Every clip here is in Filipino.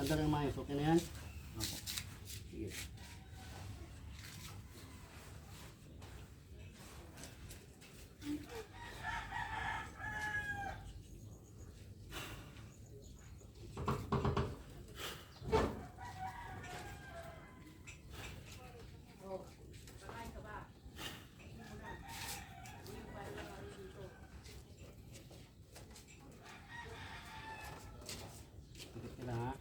Andar yung mais, okay na yan? Opo. Sige. Ikot ka lang ha.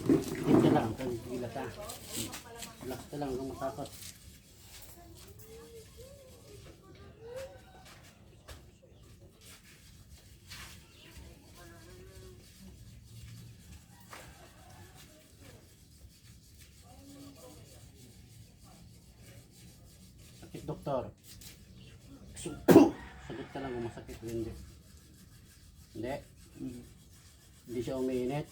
Ikot ka lang, ilas ha. Relax ka lang, huwag matakot. Sakit, doktor. Sagot ka lang kung masakit o hindi. Hindi? Hindi siya umiinit?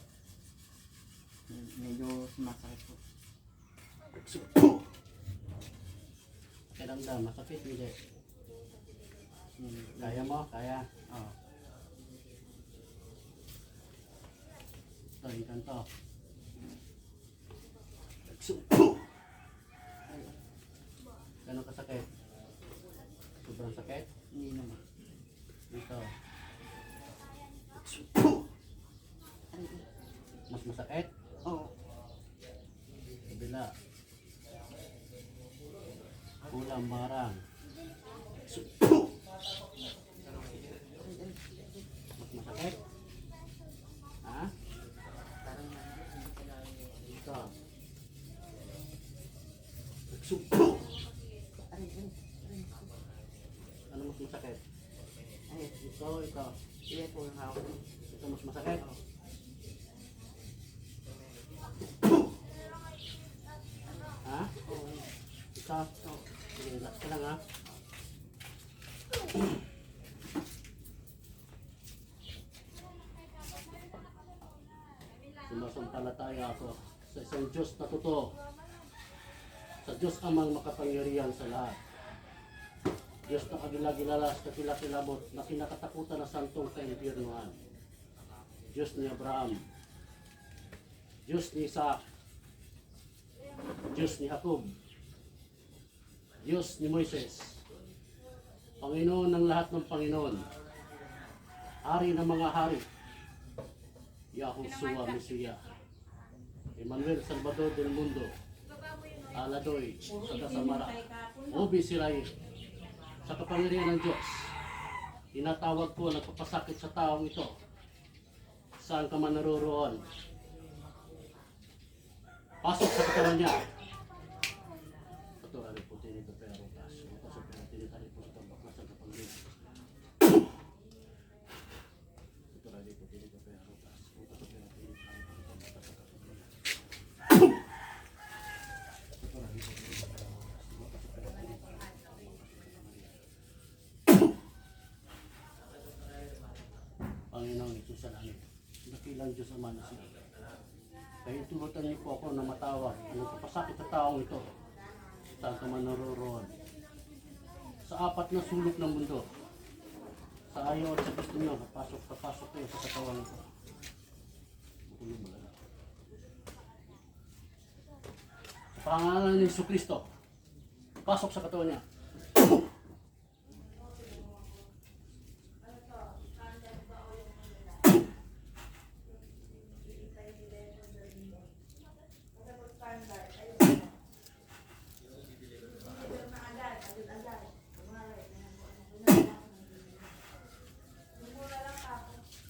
Medyo sumasakit po. Kailangan masakit, hindi. Kaya mo? Kaya? Oo. Ito, ikan to. Gano'ng kasakit? Sobrang sakit? Hindi naman. Ito. Mas masakit? Oo. Kabila. Kulang barang. Mas masakit? Ha? Ito. Ano mas masakit? Ay, Ito, ito. iya po yung hawak. Ito mas masakit? Ha? Oo. Ito. Sige, relax ka lang ha. Sumasampalataya ako sa isang Diyos na totoo. Sa Diyos amang makapangyarihan sa lahat. Diyos na kagilagilalas, kakilakilabot, na kinakatakutan na santong kaimpirnuhan. Diyos ni Abraham. Diyos ni Isaac. Diyos ni Jacob. Diyos ni Moises. Panginoon ng lahat ng Panginoon. Hari ng mga hari. Yahushua Mesiya. Emmanuel Salvador del Mundo. Aladoy sa Dasamara. Obi Siray. Sa kapangyarihan ng Diyos. Tinatawag ko, nagpapasakit sa taong ito. Saan ka man naroroon. Pasok sa katawan niya. Ito, ano po, tinito pero tas. Ito sa pero tinitali po sa tambak na sa kapangyarihan. Ito, ano po, tinito pero tas. Ito sa pero tinitali po sa tambak na sa kapangyarihan. Ito, ano po, tinito pero tas. Ito sa pero tinitali po sa tambak na sa kapangyarihan. Panginoon, ito sa langit. Dakilang Diyos Ama na siya. Kaya turutan niyo po ako na matawag ang nagpapasakit sa taong ito. Saan ka man naroroon. Sa apat na sulok ng mundo. Sa ayaw at sa gusto niyo, papasok kayo sa katawan ito. Makulong mo lang. Sa pangalan ni Jesucristo, pasok sa katawan niya.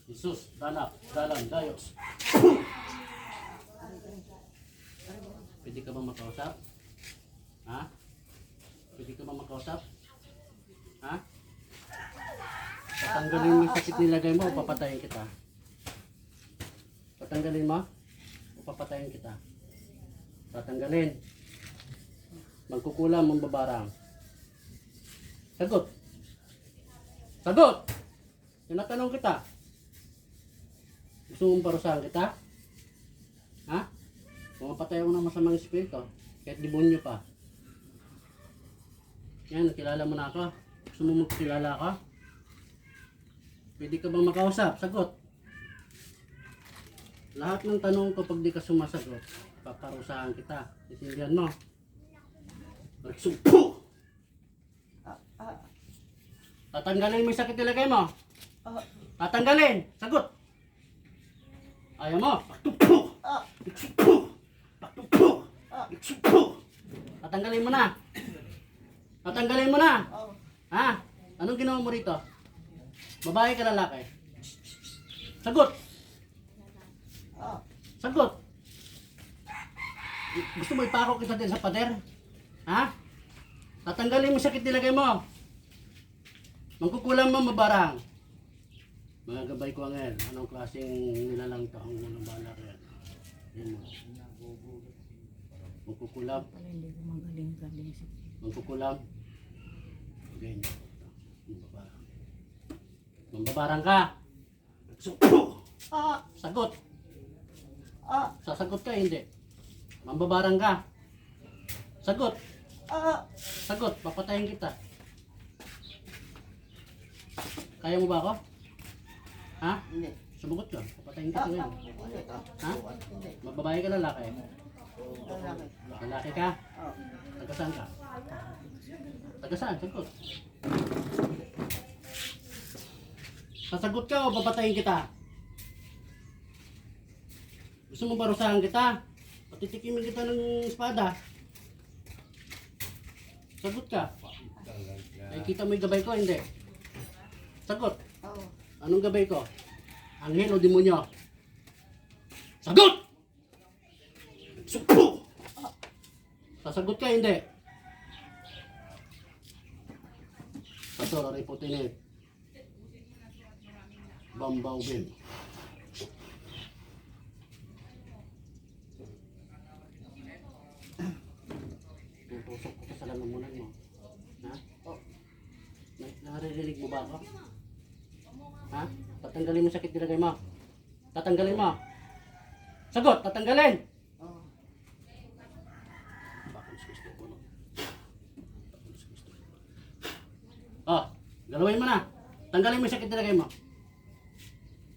Jesus, danak, dalan, dayos. Pwede ka ba makausap? Ha? Pwede ka ba makausap? Ha? Patanggalin mo yung sakit nilagay mo o papatayin kita? Patanggalin mo o papatayin kita? Tatanggalin. Magkukulam mong babarang. Sagot. Sagot! Tinatanong kita. Gusto mong parusahan kita? Ha? Pumapatay ako ng masamang espiritu. Kahit demonyo pa. Yan, kilala mo na ako. Gusto mo magkilala ka? Pwede ka bang makausap? Sagot. Lahat ng tanong ko pag di ka sumasagot, paparusahan kita. Itindihan mo. Nagsumpo! Tatanggalin mo yung sakit nilagay mo. Tatanggalin. Sagot. Ayaw mo. Paktugpo. Nagsumpo. Paktugpo. Nagsumpo. Tatanggalin mo na. Tatanggalin mo na. Ha? Anong ginawa mo rito? Babae ka lalaki? Sagot. Sagot. Gusto mo ipako kita din sa pader? Ha? Tatanggalin mo yung sakit nilagay mo. Magkukulam mo mabarang. Mga gabay ko angel. Anong klaseng nilalang ito? Ang mga bala ko yan. Yan mo. Magkukulam. Hindi ko magaling-galing si Magkukulam. Ganyan. Mambabarang. Mambabarang ka. Sagot. Sasagot ka, hindi. Mambabarang ka. Sagot. Sagot. Papatayin kita. Kaya mo ba ako? Ha? Hindi. Sumagot ka. Papatayin kita ngayon. Hindi. Ha? Mababae ka lalaki? Lalaki. Lalaki ka? Oo. Taga saan ka? Taga saan? Sagot. Sasagot ka o papatayin kita? Gusto mo barusahan kita? Patitikimin kita ng espada. Sagot ka. Ay, kita mo yung gabay ko, hindi. Sagot. Oo. Anong gabay ko? Anghel o demonyo? Sagot! Sumpo! Sasagot ka, hindi. Pastor, aray puti ni Bambaw Ben. Tutusok ko sa lalamunan mo. Ha? Naririnig mo ba ako? Ha? Tatanggalin mo yung sakit nilagay mo. Tatanggalin mo. Sagot, tatanggalin. Oo. Oh, galawin mo na. Tanggalin mo yung sakit nilagay mo.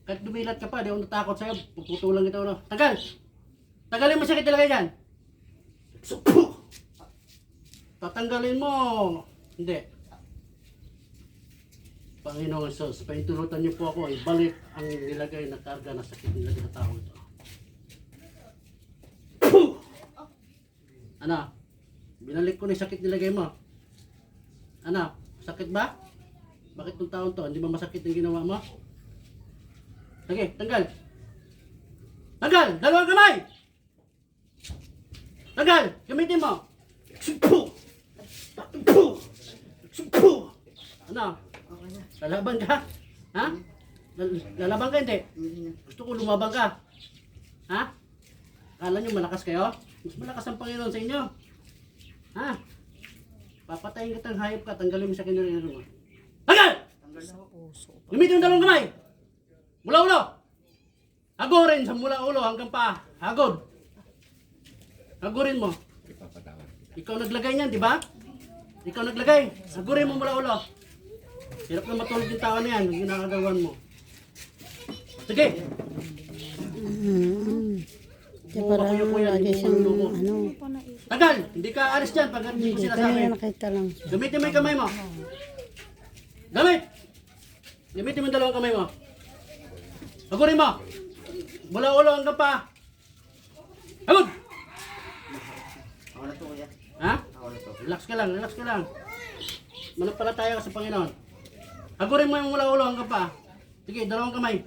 Kahit dumilat ka pa, di ako natakot sa'yo. Puputulang kita ulo. Tanggal! Tanggalin mo yung sakit nilagay dyan. Tatanggalin mo. Hindi. Panginoong Jesus, paintulutan niyo po ako, ibalik ang nilagay na karga na sakit nilagay na tao ito. Ano? Binalik ko na yung sakit nilagay mo. Ano? Sakit ba? Bakit itong taon to? Hindi ba masakit yung ginawa mo? Sige, tanggal. Tanggal! Dalawang kamay! Tanggal! Gamitin mo! Sumpo! Sumpo! Sumpo! Ano? Okay na. Lalaban ka? Ha? Lalaban ka hindi? Hindi na. Gusto ko lumabang ka. Ha? Kala nyo malakas kayo? Mas malakas ang Panginoon sa inyo. Ha? Papatayin kitang hayop ka, tanggalin mo sa kinarino mo. Tanggal! Tanggal na puso. Gamitin mo dalawang kamay! Mula ulo! Hagorin sa mula ulo hanggang pa. Hagod! Hagorin mo. Ikaw naglagay niyan, di ba? Ikaw naglagay. Hagorin mo mula ulo. Hirap na matulog yung tao na yan, yung ginagagawan mo. Sige! Kaya parang lagi siyang ano, Tagal! Hindi ka alis dyan pag hindi ko hindi sinasabi. kaya nakita lang siya. Gamitin mo yung kamay mo. Gamit! Gamitin mo yung dalawang kamay mo. Hagurin mo! Mula ulo hanggang pa. Hagod! Ako na to kuya. Ha? Ako na to. Relax ka lang, relax ka lang. Manampalataya ka sa Panginoon. Hagurin mo yung mula ulo hanggang pa. Sige, dalawang kamay.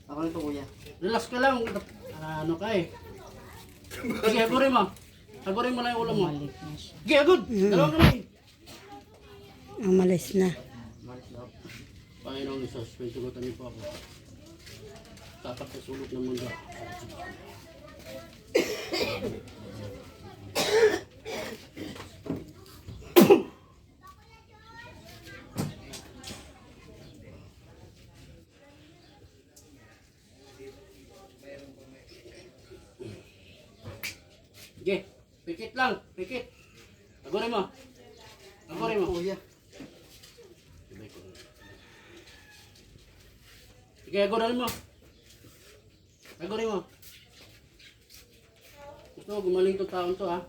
Ako na to kuya. Relax ka lang. Ano ka eh. Sige, hagurin mo. Hagurin mo lang yung ulo mo. Balik na siya. Sige, agad. Dalawang kamay. Umalis na. Malis daw. Panginoong Isos, pintugutan niyo po ako. Tapat sa sulok ng mundo. Sige, pikit lang, pikit. Agurin mo. Agurin mo. Kuya. Sige, agurin mo. Agurin mo. Gusto mo, gumaling itong taon to, ha?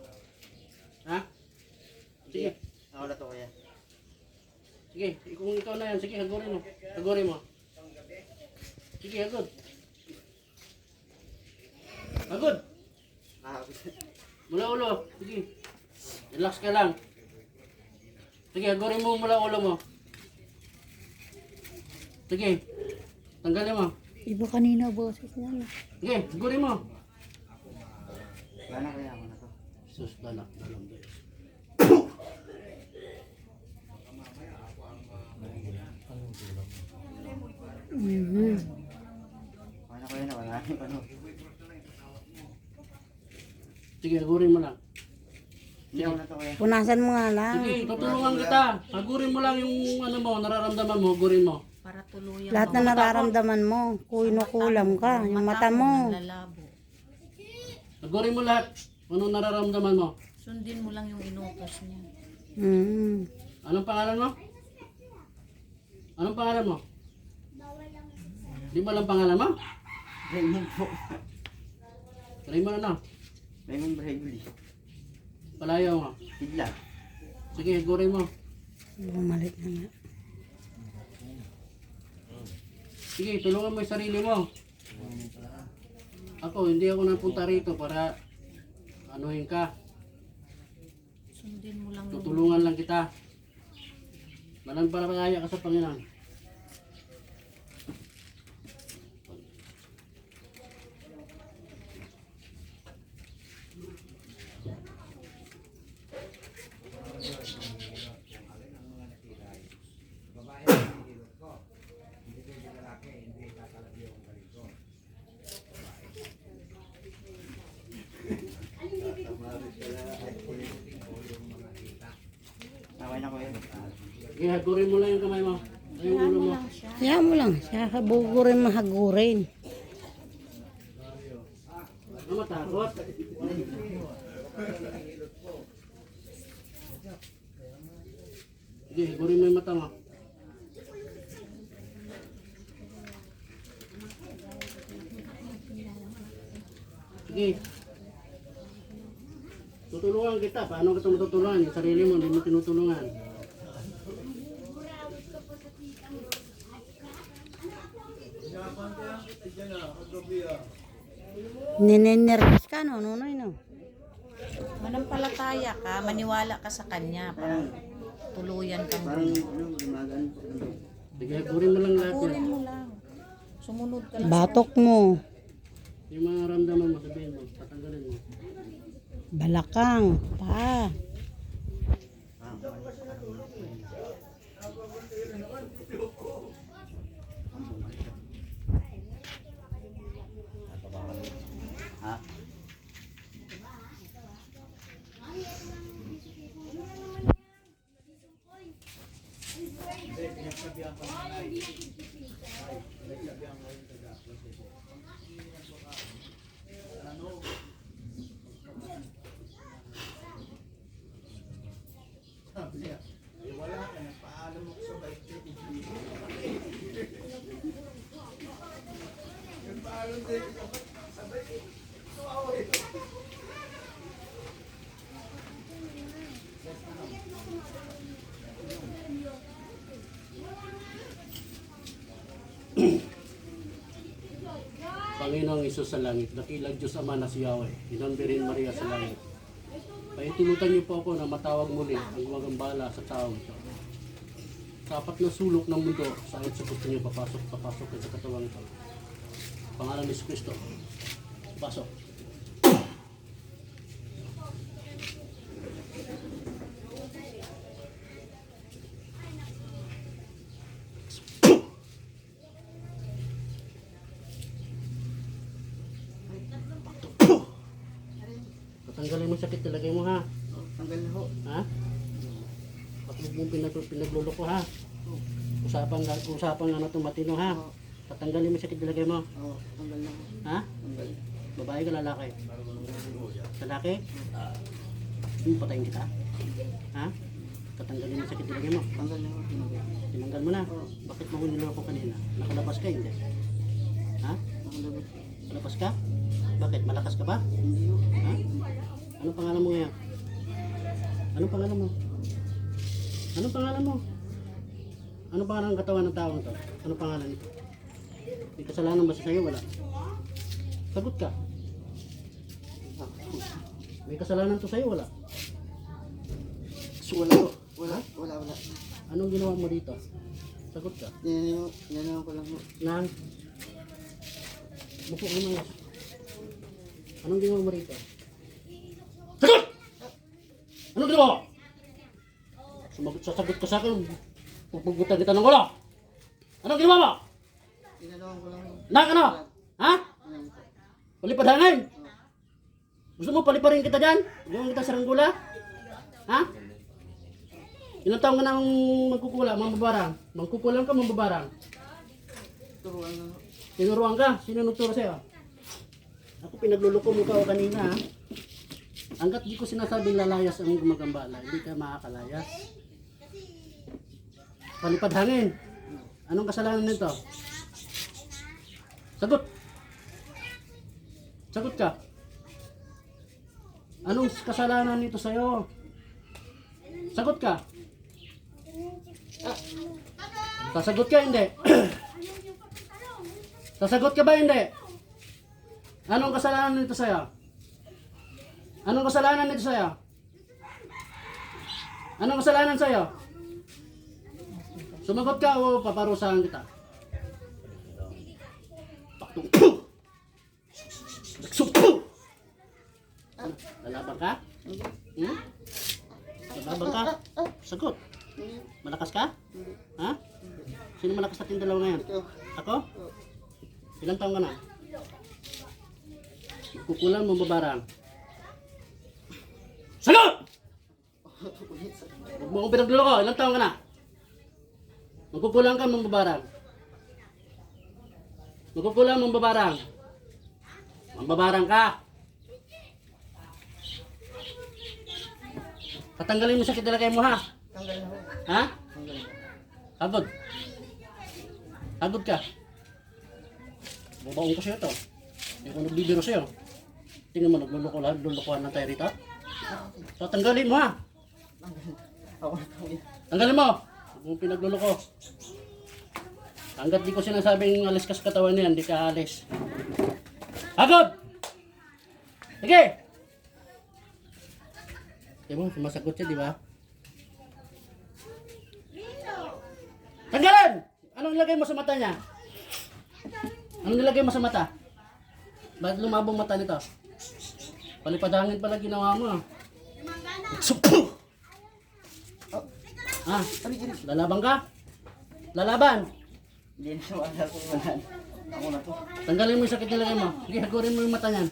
Ha? Sige. Ako na to kuya. Sige, kung ikaw na yan, sige, agurin mo. Agurin mo. Sige, agud. Agud. Ah, Mula ulo. Sige. Relax ka lang. Sige, agurin mo mula ulo mo. Sige. Tanggalin mo. Iba kanina boses niya. No? Sige, agurin mo. wala na kuya. Ako na to. Sus, danak, dalam Diyos. Mhm. Ako na kuya na. Wala na yung ano. Sige, agurin mo lang. Hindi ako na to kuya. Punasan mo nga lang. Sige, tutulungan kita. Agurin mo lang yung ano mo, nararamdaman mo, agurin mo. Para tuluyan Lahat na nararamdaman mo. Kulam ka. Yung mata mo. lalabo. Agurin mo lahat. Anong nararamdaman mo? Sundin mo lang yung inutos niya. Mhm. Anong pangalan mo? Anong pangalan mo? Di mo alam pangalan mo? Raymond po. Raymond ano? Raymond Bravely. Palayaw mo. Bigla. Sige, agurin mo. Bumalik na nga. Sige, tulungan mo yung sarili mo. Ako, hindi ako napunta rito para anuhin ka. Sundin mo lang yung... Tutulungan lang kita. Mananampalataya ka sa Panginoon. Okay na kuya. Sige, hagurin mo lang yung kamay mo. Ay, yung ulo mo. Kaya mo lang siya. Habugurin mahagurin. Ano matakot? Sige, hagurin mo yung mata mo. Sige. Tutulungan kita. Paano kita matutulungan? Yung sarili mo, hindi mo tinutulungan. Ninenervous ka no, Nonoy no? Manampalataya ka, maniwala ka sa kanya. Parang tuluyan kang Parang ano, gumagaan. Sige, hagurin mo lang lahat Kurin yan. mo lang. Sumunod ka lang. Batok mo. Yung mga ramdaman mo, sabihin mo, tatanggalin mo. Balakang. Pa. Ha? Panginoong Isus sa langit, dakilang Diyos Ama na si Yahweh, Inambirin Maria sa langit. Paitulutan niyo po ako na matawag muli ang gumagambala sa taong ito. Sa apat na sulok ng mundo, saan sa gusto niyo papasok sa katawang ito. Pangalan ni Kristo. Pasok. Tatanggalin mo yung sakit, ilagay mo ha. Tanggal na ho. Ha? Pag mo pinagluloko ha. Usapan nga na itong matino ha. Tatanggalin mo yung sakit, ilagay mo. Oo, tanggal na ho. Ha? Tanggal. Babae ka lalaki? Lalaki? Patayin kita? Ha? Tatanggalin mo yung sakit, ilagay mo. Tanggal na ho. Tanggal. Tinanggal mo na. Bakit mo niloko kanina? Nakalabas ka, hindi? Ha? Nakalabas. Malabas ka? Bakit? Malakas ka ba? Hindi ho. Ha? Anong pangalan mo ngayon? Anong pangalan mo? Anong pangalan mo? Anong pangalan ng katawan ng taong to? Anong pangalan nito? May kasalanan ba siya sa'yo? Wala. Sagot ka. May kasalanan to sa'yo? Wala. Wala ho. Wala. Wala. Wala. Anong ginawa mo dito? Sagot ka. Ninanaw ko lang ho. Nang? Buko ka naman. Anong ginawa mo rito? Sagot! Anong ginawa mo? Sasagot ka sa akin. Pupugutan kita ng ulo. Anong ginawa mo? Ninanaw ko lang ho. Nang ano? Ha? Ayan po. Palipad hangin? Gusto mo paliparin kita dyan? Gawin kita saranggula? Ha? Ilang taong ka nang magkukula, mambabarang? Magkukulang ka, mambabarang? Turuan na ho. Tinuruan ka? Sino nagturo sa'yo? Ako pinagluloko mo ka o kanina ha? Hanggat di ko sinasabing lalayas ang gumagambala, hindi ka makakalayas. Palipad hangin. Anong kasalanan nito? Sagot! Sagot ka. Anong kasalanan nito sa'yo? Sagot ka. Sasagot ka hindi? Sasagot ka ba hindi? Anong kasalanan nito sa'yo? Anong kasalanan nito sa'yo? Anong kasalanan sa'yo? Sumagot ka o paparusahan kita? Paktong. Nagsupo! Ano? Lalaban ka? Hmm? Lalaban ka? Sagot. Malakas ka? Ha? Sino malakas natin dalawa ngayon? Ikaw. Ako? Ilang taong ka na? Kukulang mo babarang. Sagot! Huwag mo akong pinagluloko. Ilang taong ka na? Magkukulang ka mong babarang. Magkukulang mong babarang. Mambabarang ka. Tatanggalin mo sakit nilagay mo ha. Tanggal na ho. Ha? Tanggal na. Hagod. Hagod ka. Bubaong ko sa'yo to. Hindi ko nagbibiro sa'yo. Tingnan mo, nagluloko lahat. Lulukuhan na tayo rito. So, tanggalin mo ha. Ako na po yan. Tanggalin mo. Huwag mong pinagluloko. Hanggat di ko sinasabing alis ka sa katawan niyan, di ka alis. Hagod! Sige! Di mo, sumasagot siya, di ba? Tanggalin! Anong nilagay mo sa mata niya? Anong nilagay mo sa mata? Bakit lumabong mata nito? Palipadangin pala ginawa mo. Supo! Ah, lalaban ka? Lalaban! Hindi na wala po. Wala. Ako na po. Tanggalin mo yung sakit nilagay mo. Sige, hagurin mo yung mata niyan.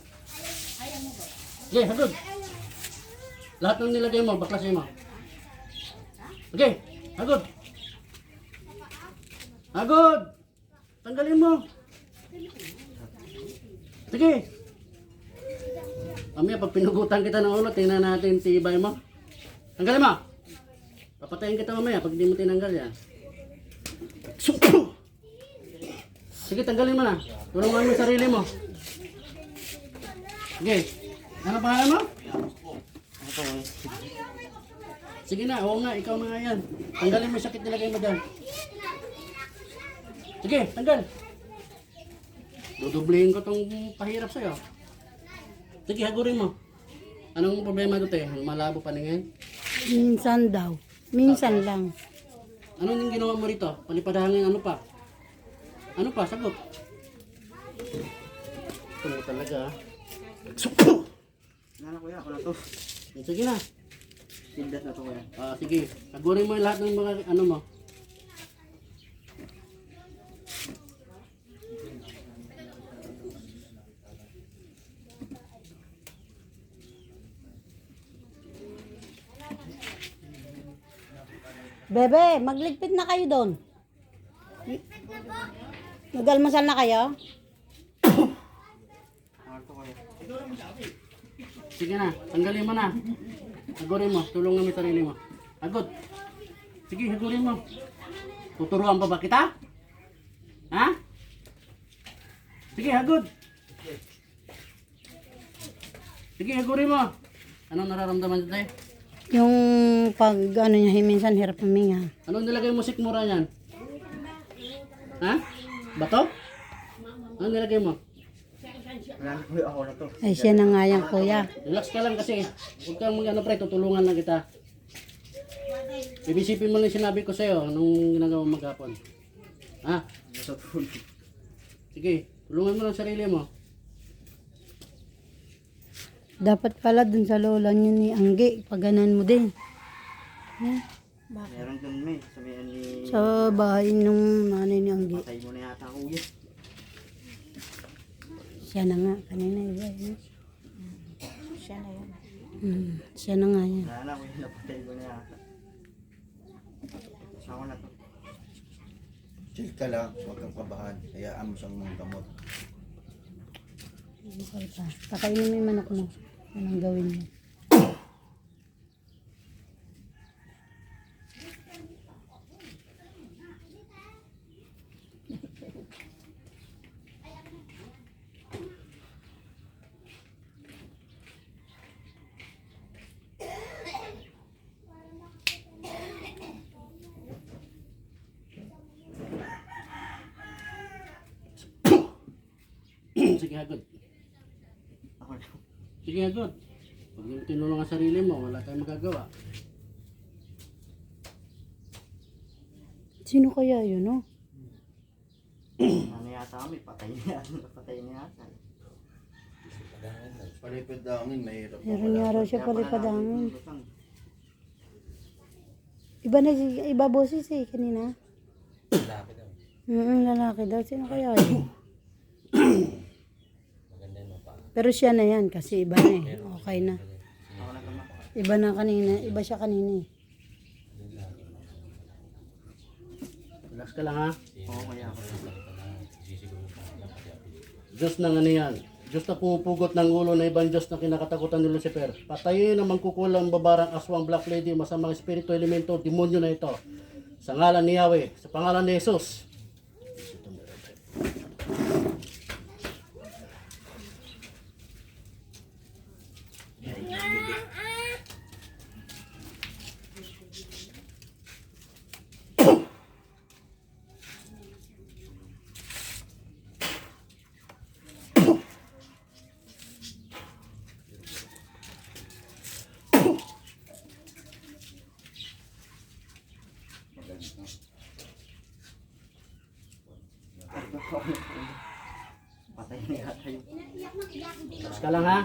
Sige, hagod. Lahat ng nilagay mo, baklasin mo. Sige, hagod. Hagod! Tanggalin mo. Sige. Mamaya, pag pinugutan kita ng ulo, tingnan natin tibay mo. Tanggalin mo. Papatayin kita mamaya pag hindi mo tinanggal yan. Supo! Sige, tanggalin mo na. Tulungan mo yung sarili mo. Sige. Ano pangalan mo? Ako po. Sige na, oo nga, ikaw na nga yan. Tanggalin mo yung sakit nilagay mo dyan. Sige, tanggal. Dudublihin ko tong pahirap sa'yo. Sige, hagurin mo. Anong problema doon, te? Malabo paningin? Minsan daw. Minsan lang. Ano yung ginawa mo rito? Palipadahangin, ano pa? Ano pa? Sagot. Gusto mo talaga ha. Nana kuya, ako na to. Sige na. Tindas na to kuya. Sige, sagurin mo yung lahat ng mga ano mo. Bebe, magligpit na kayo doon. Nag-almusal na kayo? Ako to kuya. Sige na, tanggalin mo na. Hagurin mo, tulungan mo yung sarili mo. Hagod. Sige, hagurin mo. Tuturuan pa ba kita? Ha? Sige, hagod. Sige, hagurin mo. Anong nararamdaman dito eh? Yung pag ano niya, minsan hirap huminga. Anong nilagay mo sikmura niyan? Ha? Bato? Anong nilagay mo? Wala na kuya, ako na to. Ay, siya na nga yan, kuya. Relax ka lang kasi. Huwag kang mag-ano pre, tutulungan lang kita. Ibisipin mo lang yung sinabi ko sa'yo nung ginagawa mo maghapon. Ha? Nasa tulog. Sige, tulungan mo lang sarili mo. Dapat pala dun sa lola niyo ni Angge, paganan mo din. Meron dun may, sabihan ni... Sa bahay nung nanay ni Angge. Patay mo na yata kuya. Siya na nga, kanina iba yun. Siya na yun. Siya na nga yan. Wala na kuya, napatay mo na yata. Ako na to. Chill ka lang, huwag kang kabahan. Hayaan mo siyang gamot. Kakainin mo yung manok mo. Anong gawin mo? Sige, hagod. Ako na. Sige, hagod. Pag yung tinulungan ang sarili mo, wala tayong magagawa. Sino kaya yun, no? Ano yata kami, patay na yata. Patay na yata. Palipad dangin, mahirap. Meron nga raw siya Kaya pala palipadangin. namin lutang. Iba boses eh, kanina. Lalaki daw. Lalaki daw. Sino kaya yun? Pero siya na yan kasi iba na eh. Okay na. Ako na to ma. Iba na kanina. Iba siya kanina eh. Relax ka lang ha. Oo kuya, ako na. Diyos na nga niyan. Diyos na pumupugot ng ulo na ibang Diyos na kinakatakutan ni Lucifer. Patayin ang mangkukulang babarang aswang Black Lady, masamang espiritu, elemento, demonyo na ito. Sa ngalan ni Yahweh, sa pangalan ni Jesus. Patay na yata yun. Relax ka lang ha.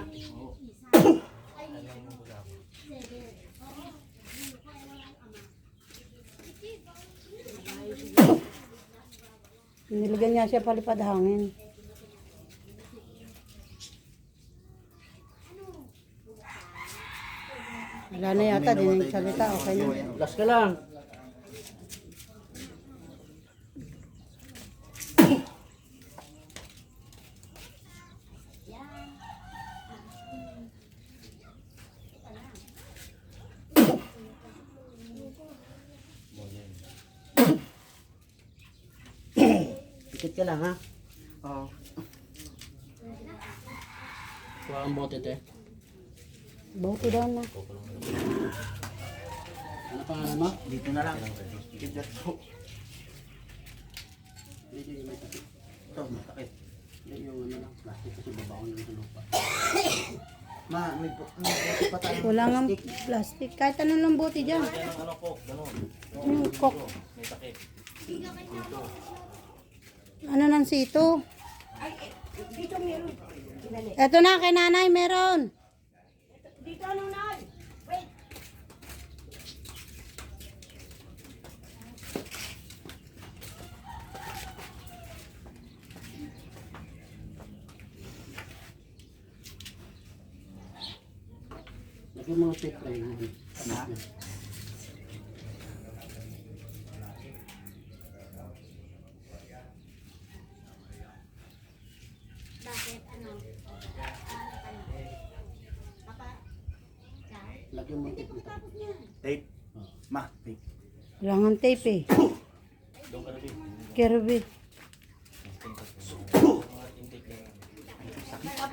Nilagyan niya siya palipad hangin. Wala na yata, di na salita. Okay na. Relax ka lang. Pikit ka lang ha. Oo. Kuha ang bote te. Buti daw na. Ano pangalan mo? Dito na lang. Kidlat po. Hindi, may takip. Ito, masakit. Hindi yung ano lang, plastic kasi babaon lang sa lupa. Ma, may buti pa tayo. Wala nga plastic. Kahit ano lang buti dyan. Yung coke. Ano nang sito? Eto na, kay nanay meron. Lagyan mga tape tray. Lagyan mo tape dito. Tape. Ma, tape. Kailangan tape eh. Doon ka na din. Kirby.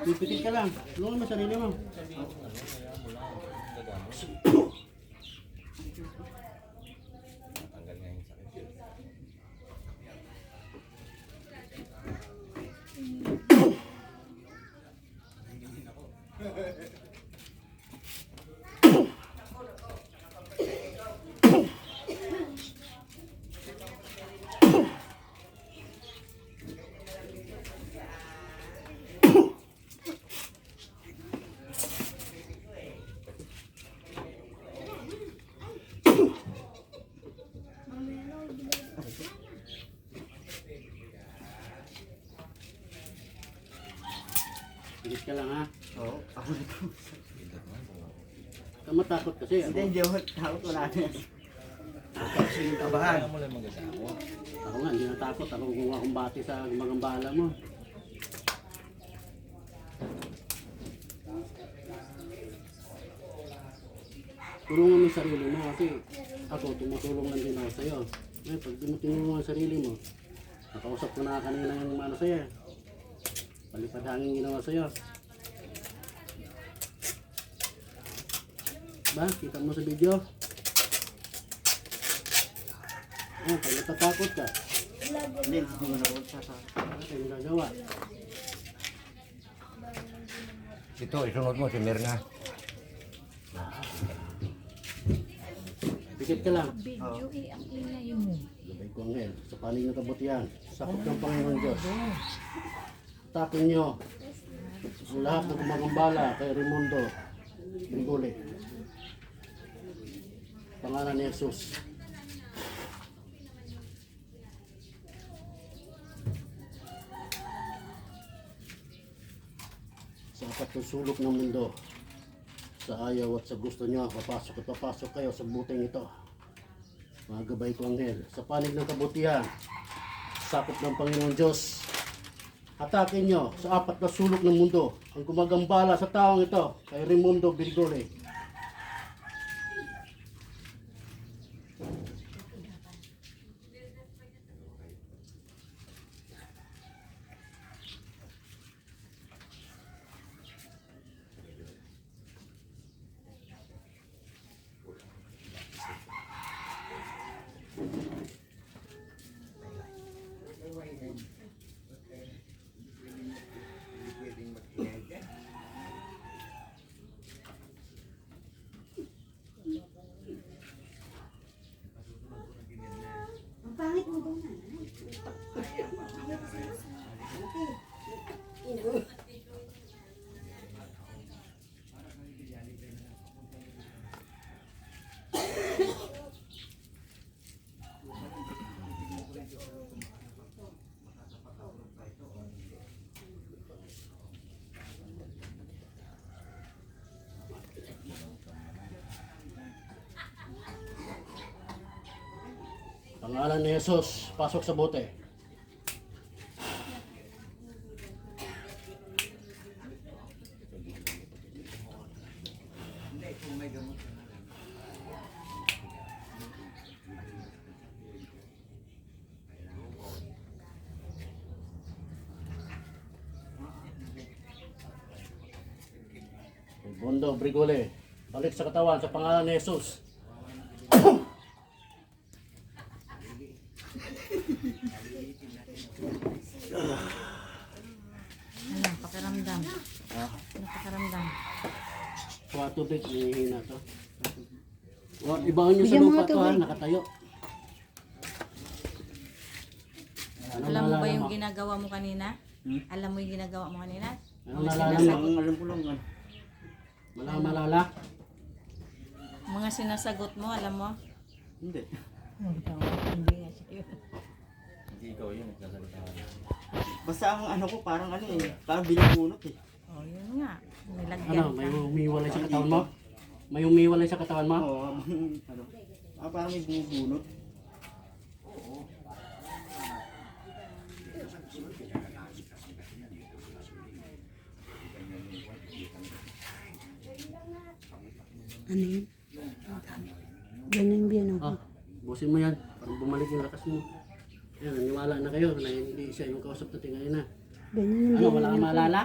Pipikit ka lang. Tulungan mo sarili mo. Pigit ka lang ha. Oo, ako nito. Ka matakot kasi. Hindi, Ako, hindi ako takot, wala na yan. Kasi yung kabahan. ako nga, hindi natakot. Ako kung akong bati sa magambala mo. Tulungan mo yung sarili mo kasi ako tumutulong lang din ako sa'yo. Eh, pag di mo tinulungan ang sarili mo, nakausap ko na kanina yung ano sa'yo. Palipad hangin ginawa sa'yo. Ba, kita mo sa video? Oh, pag natatakot ka, Hindi, hindi mo na ako sasabi. ano yung gagawa? Ito, isunod mo si Mirna. Pikit ka lang. Video eh, ang ingay mo. Gabay ko ang hel. Sa panig ng kabutihan. Sakot ng Panginoon Diyos. Takin nyo. Ang lahat ng gumagambala kay Raimundo Binguli. Pangalan ni Jesus. Sa apat ng sulok ng mundo, sa ayaw at sa gusto nyo, papasok at papasok kayo sa buting ito. Mga gabay ko anghel, sa panig ng kabutihan, sakop ng Panginoon Diyos, hatakin nyo sa apat na sulok ng mundo ang gumagambala sa taong ito, kay Raimundo Birgole. Pangalan ni Jesus, pasok sa bote. Bondo Brigole, balik sa katawan sa pangalan ni Jesus. Ano, pakiramdam. Ano pakiramdam? Kuha tubig, hihina to. Ibangan nyo sa Bigyan mo lupa nga to ha, tubig. nakatayo. Ano Alam mo ba naalala yung ginagawa mo kanina? Alam mo yung ginagawa mo kanina? Anong naalala mo? Ang alam ko lang, Malala? Mga sinasagot mo, alam mo? hindi. Hindi nga siya yun. Basta ang ano ko, parang ano eh, parang binubunot eh. Oh, yun nga. Nilagyan Ano, may umiwalay sa katawan mo? May umiwalay sa katawan mo? Oo, ano, parang may bumubunot. Ano yun? Ganyan biyan ako. Ah, busin mo yan. Parang bumalik yung lakas mo. Yan, naniwala na kayo na hindi siya yung kausap natin ngayon na. Ganyan yung Ano, biyan wala kang ako. maalala?